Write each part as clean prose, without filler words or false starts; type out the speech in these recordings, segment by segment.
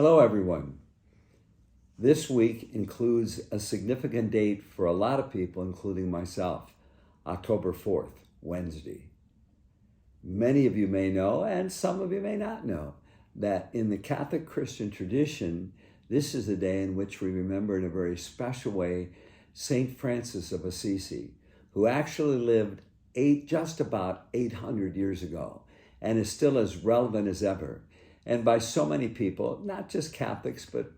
Hello, everyone. This week includes a significant date for a lot of people, including myself, October 4th, Wednesday. Many of you may know, and some of you may not know, that in the Catholic Christian tradition, this is the day in which we remember in a very special way St. Francis of Assisi, who actually lived just about 800 years ago and is still as relevant as ever. And by so many people, not just Catholics, but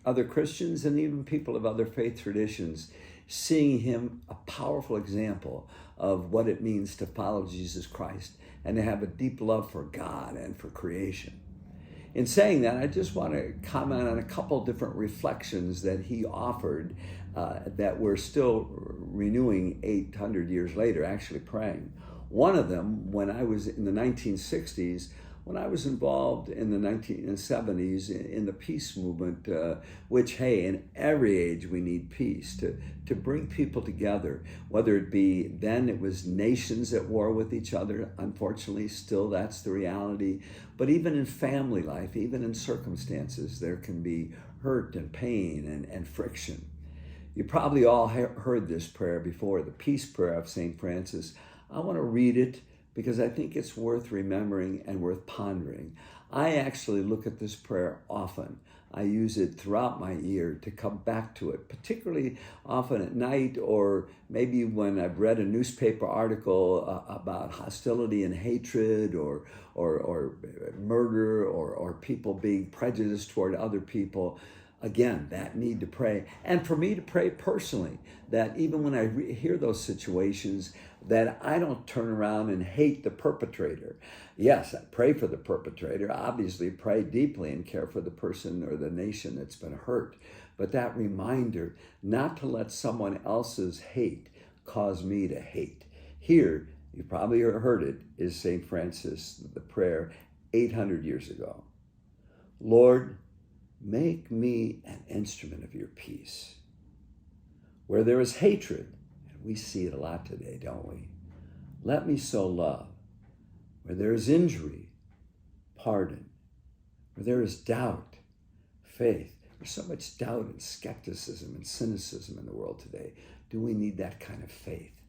other Christians and even people of other faith traditions, seeing him a powerful example of what it means to follow Jesus Christ and to have a deep love for God and for creation. In saying that, I just want to comment on a couple different reflections that he offered that we're still renewing 800 years later, actually praying. One of them, when I was in the 1960s, when I was involved in the 1970s in the peace movement, which, hey, in every age we need peace to bring people together, whether it be then it was nations at war with each other. Unfortunately, still that's the reality. But even in family life, even in circumstances, there can be hurt and pain and friction. You probably all heard this prayer before, the peace prayer of St. Francis. I want to read it because I think it's worth remembering and worth pondering. I actually look at this prayer often. I use it throughout my year to come back to it, particularly often at night, or maybe when I've read a newspaper article about hostility and hatred or murder or people being prejudiced toward other people. Again, that need to pray. And for me to pray personally, that even when I hear those situations, that I don't turn around and hate the perpetrator. Yes, I pray for the perpetrator, obviously pray deeply and care for the person or the nation that's been hurt. But that reminder not to let someone else's hate cause me to hate. Here, you probably heard it, is St. Francis, the prayer 800 years ago. Lord, make me an instrument of your peace. Where there is hatred, and we see it a lot today, don't we? Let me sow love. Where there is injury, pardon. Where there is doubt, faith. There's so much doubt and skepticism and cynicism in the world today. Do we need that kind of faith?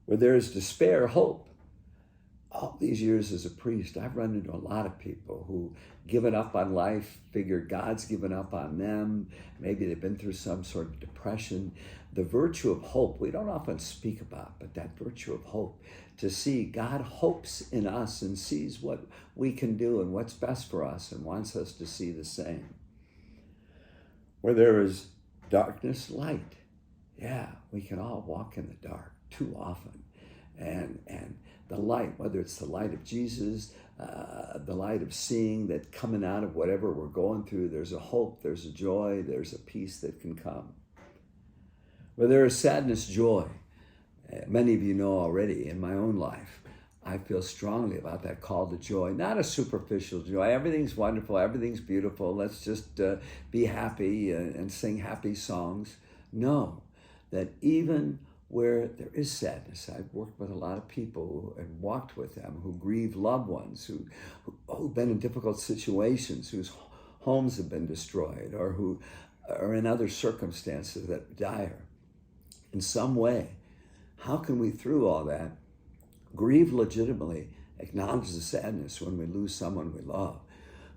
Where there is despair, hope. All these years as a priest, I've run into a lot of people who given up on life, figure God's given up on them. Maybe they've been through some sort of depression. The virtue of hope, we don't often speak about, but that virtue of hope, to see God hopes in us and sees what we can do and what's best for us and wants us to see the same. Where there is darkness, light. Yeah, we can all walk in the dark too often. And the light, whether it's the light of Jesus, the light of seeing that coming out of whatever we're going through, there's a hope, there's a joy, there's a peace that can come. Where there is sadness, joy. Many of you know already in my own life, I feel strongly about that call to joy, not a superficial joy. Everything's wonderful, everything's beautiful. Let's just be happy and sing happy songs. No, that even where there is sadness. I've worked with a lot of people and walked with them who grieve loved ones, who've been in difficult situations, whose homes have been destroyed, or who are in other circumstances that are dire. In some way, how can we, through all that, grieve legitimately, acknowledge the sadness when we lose someone we love,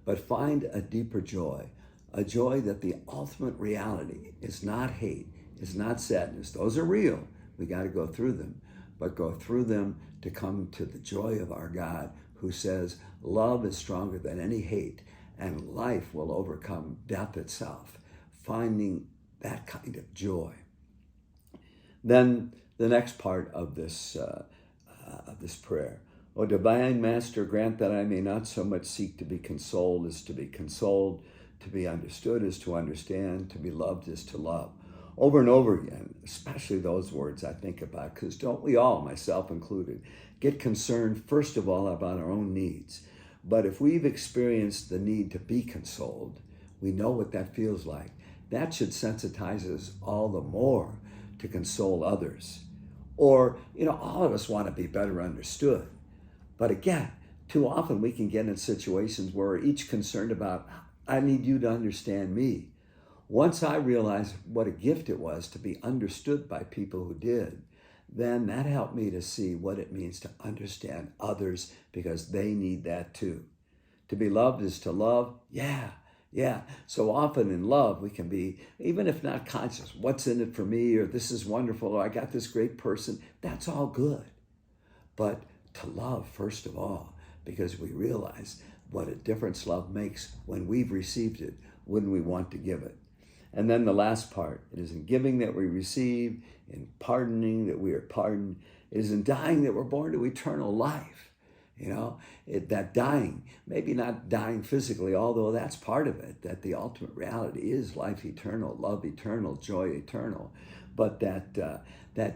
but find a deeper joy, a joy that the ultimate reality is not hate, is not sadness. Those are real. We got to go through them, but go through them to come to the joy of our God, who says love is stronger than any hate and life will overcome death itself. Finding that kind of joy. Then the next part of this prayer. O divine Master, grant that I may not so much seek to be consoled as to be consoled, to be understood as to understand, to be loved as to love. Over and over again, especially those words I think about, because don't we all, myself included, get concerned first of all about our own needs. But if we've experienced the need to be consoled, we know what that feels like. That should sensitize us all the more to console others. Or, all of us want to be better understood. But again, too often we can get in situations where we're each concerned about I need you to understand me. Once I realized what a gift it was to be understood by people who did, then that helped me to see what it means to understand others because they need that too. To be loved is to love. Yeah, yeah. So often in love, we can be, even if not conscious, what's in it for me, or this is wonderful, or I got this great person. That's all good. But to love, first of all, because we realize what a difference love makes when we've received it, when we want to give it. And then the last part, it is in giving that we receive, in pardoning that we are pardoned. It is in dying that we're born to eternal life. That dying, maybe not dying physically, although that's part of it, that the ultimate reality is life eternal, love eternal, joy eternal. But that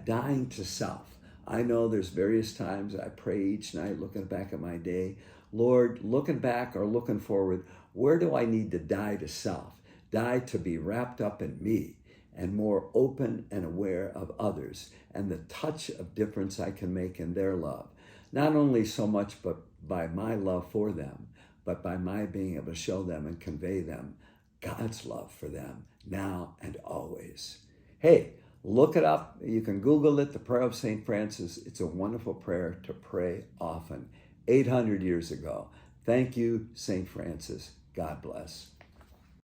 dying to self. I know there's various times I pray each night looking back at my day, Lord, looking back or looking forward, where do I need to die to self? Die to be wrapped up in me and more open and aware of others and the touch of difference I can make in their love. Not only so much but by my love for them, but by my being able to show them and convey them God's love for them now and always. Hey, look it up. You can Google it, the Prayer of St. Francis. It's a wonderful prayer to pray often. 800 years ago. Thank you, St. Francis. God bless.